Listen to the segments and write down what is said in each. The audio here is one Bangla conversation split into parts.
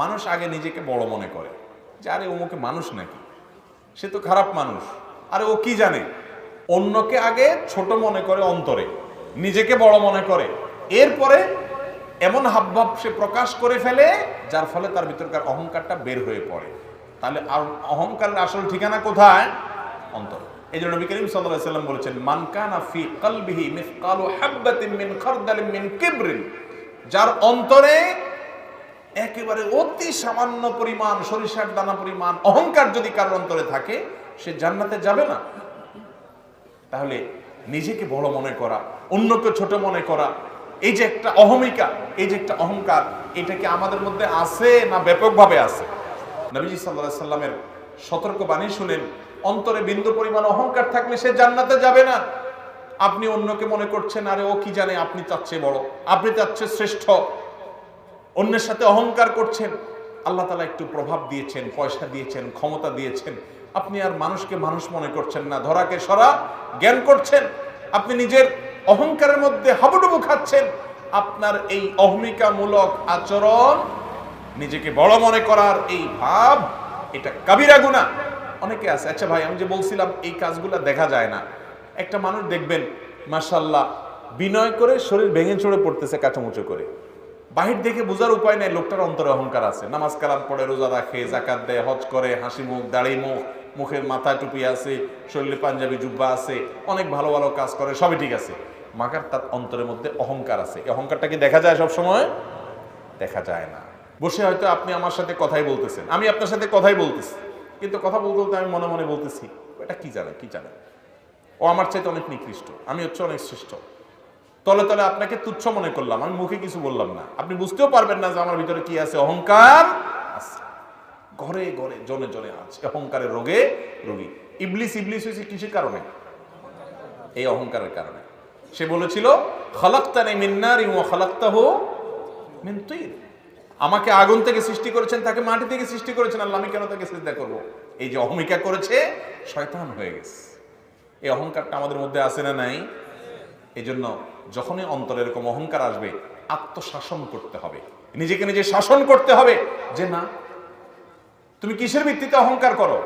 মানুষ আগে নিজেকে বড় মনে করে যে আরে অমুকে মানুষ নাকি, সে তো খারাপ মানুষ, আরে ও কি জানে। অন্যকে আগে ছোট মনে করে অন্তরে, নিজেকে বড় মনে করে, এরপরে এমন হাবভাব সে প্রকাশ করে ফেলে যার ফলে তার ভিতরকার অহংকারটা বের হয়ে পড়ে। তাহলে অহংকারের আসল ঠিকানা কোথায়? অন্তর। এই জন্য নবী করিম সাল্লাল্লাহু আলাইহি ওয়াসাল্লাম বলেছেন, মান কানা ফি কলবিহি মিসকালু হাববাতিন মিন খারদালিন মিন কিবরিন, যার অন্তরে একেবারে অতি সামান্য পরিমাণ, সরিষার দানা পরিমাণ অহংকার যদি কারোর অন্তরে থাকে, সে জান্নাতে যাবে না। তাহলে নিজেকে বড় মনে করা, অন্যকে ছোট মনে করা, এই যে একটা অহমিকা, এই যে একটা অহংকার, এটা কি আমাদের মধ্যে আছে না ব্যাপকভাবে আছে? নবীজি সাল্লাল্লাহু আলাইহি সাল্লামের সতর্ক বাণী শুনেন, অন্তরে বিন্দু পরিমাণ অহংকার থাকলে সে জান্নাতে যাবে না। আপনি অন্যকে মনে করছেন আরে ও কি জানে, আপনি তার চেয়ে বড়, আপনি তার চেয়ে শ্রেষ্ঠ, অন্যের সাথে অহংকার করছেন। আল্লাহ তাআলা একটু প্রভাব দিয়েছেন, পয়সা দিয়েছেন, ক্ষমতা দিয়েছেন, আপনি আর মানুষকে মানুষ মনে করছেন না, ধরাকে সরা জ্ঞান করছেন, আপনি নিজের অহংকারের মধ্যে হাবুডুবু খাচ্ছেন। আপনার এই অহমিকামূলক আচরণ, নিজেকে বড় মনে করার এই ভাব, এটা কাবিরা গুনাহ। অনেকে আছে, আচ্ছা ভাই আমি যে বলছিলাম এই কাজগুলো দেখা যায় না, একটা মানুষ দেখবেন মাশাআল্লাহ বিনয় করে শরীর ভেঙে চড়ে পড়তেছে কাঁচামুচো করে, বাহির দেখে বোঝার উপায় নাই লোকটার অন্তরে অহংকার আছে, নামাজ কালাম পড়ে, রোজা রাখে, যাকাত দেয়, হজ করে, হাসি মুখ, দাড়ি মুখ, মুখের মাথায় টুপি আছে, শরীরে পাঞ্জাবি জুব্বা আছে, অনেক ভালো ভালো কাজ করে, সবই ঠিক আছে, মাগার তার অন্তরের মধ্যে অহংকার আছে। এই অহংকারটা কি দেখা যায়? সব সময় দেখা যায় না। বসে হয়তো আপনি আমার সাথে কথাই বলতেছেন, আমি আপনার সাথে কথাই বলতেছি, কিন্তু কথা বলতে বলতে আমি মনে মনে বলতেছি এটা কি জানে, কি জানে, ও আমার চাইতে অনেক নিকৃষ্ট, আমি হচ্ছে অনেক শ্রেষ্ঠ। তলে তলে আপনাকে তুচ্ছ মনে করলাম, আমি মুখে কিছু বললাম না, আপনি বুঝতেও পারবেন না যে আমার ভিতরে কি আছে, অহংকার আছে, ঘরে ঘরে জনে জনে আছে, অহংকারের রোগে রোগী। ইবলিস হয়েছে কিসের কারণে? এই অহংকারের কারণে। সে বলেছিল খালাকতানি মিন নারিন ওয়া খালাকতাহু মিন তিন, আমাকে আগুন থেকে সৃষ্টি করেছেন, তাকে মাটি থেকে সৃষ্টি করেছেন, আল্লাহ আমি কেন তাকে সিজদা করব? এই যে অহমিকা করেছে, শয়তান হয়ে গেছে। এই অহংকারটা আমাদের মধ্যে আছে না নাই? এই জন্য যখনই অন্তরে এরকম অহংকার আসবে, আত্মশাসন করতে হবে, নিজেকে নিজে শাসন করতে হবে যে না, তুমি কিসের ভিত্তিতে অহংকার করো?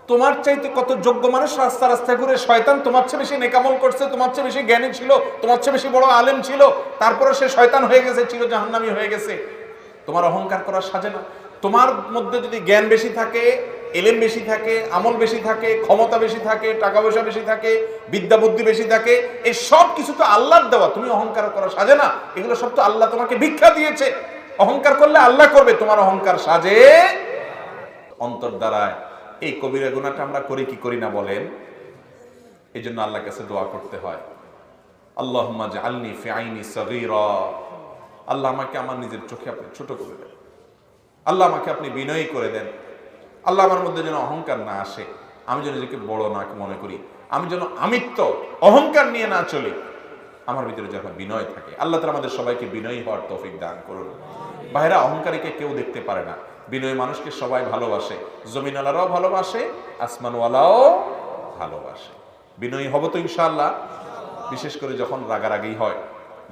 তোমার চাইতে কত যোগ্য মানুষ রাস্তা রাস্তায় ঘুরে, শয়তান তোমার চেয়ে বেশি নেকামল করছে, তোমার চেয়ে বেশি জ্ঞানী ছিল, তোমার চেয়ে বেশি বড় আলেম ছিল, তারপরে সে শয়তান হয়ে গেছে, চির জাহান্নামী হয়ে গেছে। তোমার অহংকার করার সাজে না। তোমার মধ্যে যদি জ্ঞান বেশি থাকে, এলেম বেশি থাকে, আমল বেশি থাকে, ক্ষমতা বেশি থাকে, টাকা পয়সা বেশি থাকে, বিদ্যা বুদ্ধি বেশি থাকে, এই সব কিছু তো আল্লাহর দেওয়া, তুমি অহংকার করা সাজে না। এগুলো সব তো আল্লাহ তোমাকে ভিক্ষা দিয়েছে। অহংকার করলে আল্লাহ করবে, তোমার অহংকার সাজে অন্তর দ্বারায়। এই কবিরা গুনাহটা আমরা করি কি করি না বলেন? এই জন্য আল্লাহর কাছে দোয়া করতে হয়, আল্লাহুম্মা জাআলনি ফি আইনি সাগীরা, আল্লাহ আমাকে আমার নিজের চোখে আপনি ছোট করে দেন, আল্লাহ আমাকে আপনি বিনয়ী করে দেন, আল্লাহ আমার মধ্যে যেন অহংকার না আসে, আমি যেন নিজেকে বড় না মনে করি, আমি যেন আমিত্ব অহংকার নিয়ে না চলি, আমার ভিতরে যেন বিনয় থাকে। আল্লাহ তাআলা আমাদের সবাইকে বিনয়ী হওয়ার তৌফিক দান করুন। বাইরে অহংকারীকে কেউ দেখতে পারে না, বিনয়ী মানুষকে সবাই ভালোবাসে, জমিনওয়ালারাও ভালোবাসে, আসমানওয়ালাও ভালোবাসে। বিনয়ী হব তো ইনশাআল্লাহ। বিশেষ করে যখন রাগারাগি হয়,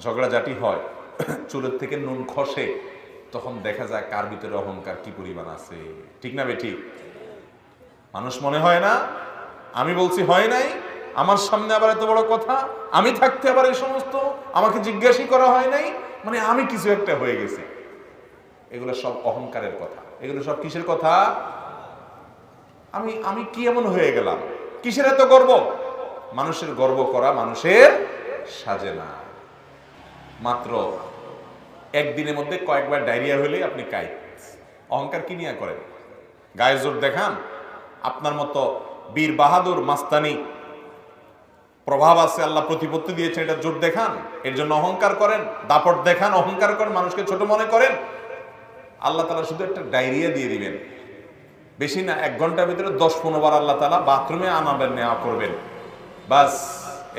ঝগড়াঝাটি হয়, চুলের থেকে নুন খসে, তখন দেখা যায় কার ভিতরে অহংকার কি পরিমাণ আছে। ঠিক না বেঠিক? মানুষ মনে হয় না, আমি বলছি হয় নাই, আমার সামনে আবার এত বড় কথা, আমি থাকতে আবার এই সমস্ত, আমাকে জিজ্ঞাসা করা হয় নাই, মানে আমি কিছু একটা হয়ে গেছি। এগুলো সব অহংকারের কথা। এগুলো সব কিসের কথা? আমি কি এমন হয়ে গেলাম? কিসের এত গর্ব? মানুষের গর্ব করা মানুষের সাজে না। মাত্র একদিনের মধ্যে কয়েকবার ডায়রিয়া হলে আপনি কাইত। অহংকার কি নিয়ে করেন? গায়ে জোর দেখান, আপনার মতো বীর বাহাদুর মাস্তানি প্রভাব আছে, আল্লাহ প্রতিপত্তি দিয়েছেন, এটা জোর দেখান, এর জন্য অহংকার করেন, দাপট দেখান, অহংকার করেন, মানুষকে ছোট মনে করেন। আল্লাহ তাআলা শুধু একটা ডায়রিয়া দিয়ে দিবেন, বেশি না, 1 ঘন্টার ভিতরে 10-15 বার আল্লাহ তাআলা বাথরুমে আনাবেন, নেওয়া করবেন, বাস।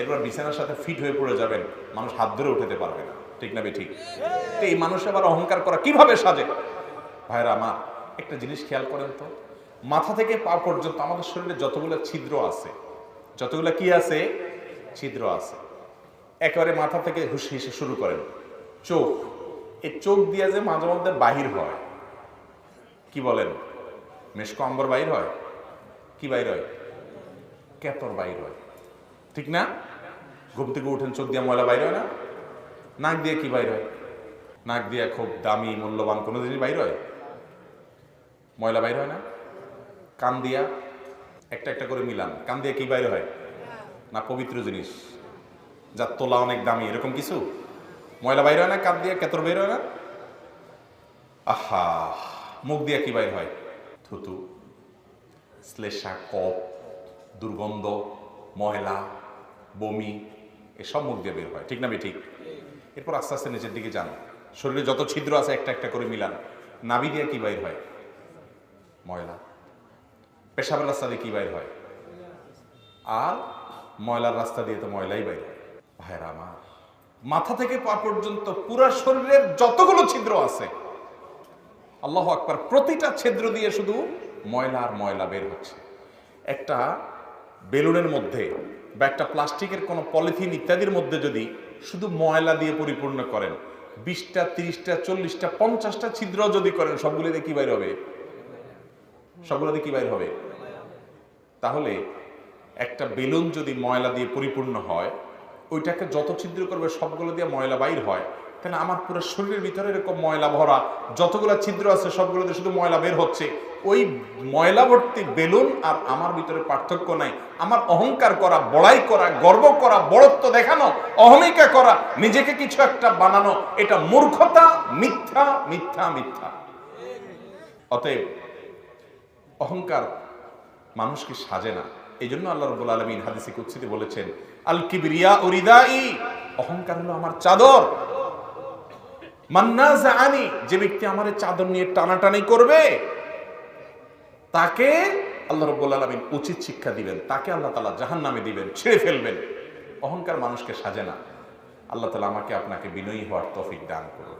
এরপর বিছানার সাথে ফিট হয়ে পড়ে যাবেন, মানুষ হাত ধরে উঠাতে পারবে না। ঠিক না বেঠিক? তো এই মানুষ আবার অহংকার করা কিভাবে সাজে? ভাইরা আমার, একটা জিনিস খেয়াল করেন তো, মাথা থেকে পা পর্যন্ত আমাদের শরীরে যতগুলো ছিদ্র আছে, যতগুলো কি আছে, ছিদ্র আছে, একেবারে মাথা থেকে হুসে শুরু করেন, চোখ, এই চোখ দিয়ে যে মাঝে মধ্যে বাহির হয়, কি বলেন? মেশকো আম্বর বাইর হয়, কি বাইর হয়? কেতর বাইর হয়, ঠিক না? ঘুম থেকে উঠেন, চোখ দিয়ে ময়লা বাইর হয় না? নাক দিয়ে কি বাইর হয়? নাক দিয়ে খুব দামি মূল্যবান কোনো জিনিস বাইর হয়, ময়লা বাইর হয় না? কান দিয়া একটা একটা করে মিলান, কান দিয়ে কি বাইর হয়? না পবিত্র জিনিস, যার তোলা অনেক দামি, এরকম কিছু ময়লা বাইর হয় না? কান দিয়ে কেতর বের হয় না? আহা, মুখ দিয়ে কি বাইর হয়? থুতু, শ্লেষা, কফ, দুর্গন্ধ, ময়লা, বমি, এসব মুখ দিয়ে বের হয়, ঠিক না ঠিক? এরপর আস্তে আস্তে নিচের দিকে যান, শরীরে যত ছিদ্র আছে একটা একটা করে মিলান। নাভি দিয়ে কি বাইর হয়? ময়লা। পেশাবের রাস্তা দিয়ে কি বাইর হয়? আর ময়লার রাস্তা দিয়ে তো ময়লাই বাইর হয়। ভাইরা আমার, মাথা থেকে পা পর্যন্ত পুরো শরীরের যতগুলো ছিদ্র আছে, আল্লাহু আকবার, প্রতিটা ছিদ্র দিয়ে শুধু ময়লা আর ময়লা বের হচ্ছে। একটা বেলুনের মধ্যে বা একটা প্লাস্টিকের কোনো পলিথিন ইত্যাদির মধ্যে যদি শুধু ময়লা দিয়ে পরিপূর্ণ করেন, 20টা 30টা 40টা 50টা ছিদ্র যদি করেন, সবগুলোতে কি বাইর হবে? সবগুলোতে কি বাইর হবে? তাহলে একটা বেলুন যদি ময়লা দিয়ে পরিপূর্ণ হয়, ওইটাকে যত ছিদ্র করবে সবগুলো দিয়ে ময়লা বাইর হয়, তাহলে আমার পুরো শরীরের ভিতরে এরকম ময়লা ভরা যতগুলো ছিদ্র আছে সবগুলোতে শুধু ময়লা বের হচ্ছে। ওই ময়লা ভর্তি বেলুন আর আমার ভিতরে পার্থক্য নাই। আমার অহংকার করা, বড়াই করা, গর্ব করা, বড়ত্ব দেখানো, অহমিকা করা, নিজেকে কিছু একটা বানানো, এটা মূর্খতা, মিথ্যা মিথ্যা মিথ্যা। অতএব অহংকার মানুষকে সাজে না। এই জন্য আল্লাহ রাব্বুল আলামিন হাদিসে কুদসিতে বলেছেন, আল কিবরিয়া উরিদাই, অহংকার হলো আমার চাদর। মান্নাজাআনি, যে ব্যক্তি আমার চাদর নিয়ে টানাটানি করবে তাকে আল্লাহ রাব্বুল আলামিন উচিত শিক্ষা দিবেন, তাকে আল্লাহ তাআলা জাহান্নামে দিবেন, ছেড়ে ফেলবেন। অহংকার মানুষকে সাজে না। আল্লাহ তাআলা আমাকে আপনাকে বিনয়ী হওয়ার তৌফিক দান করুন।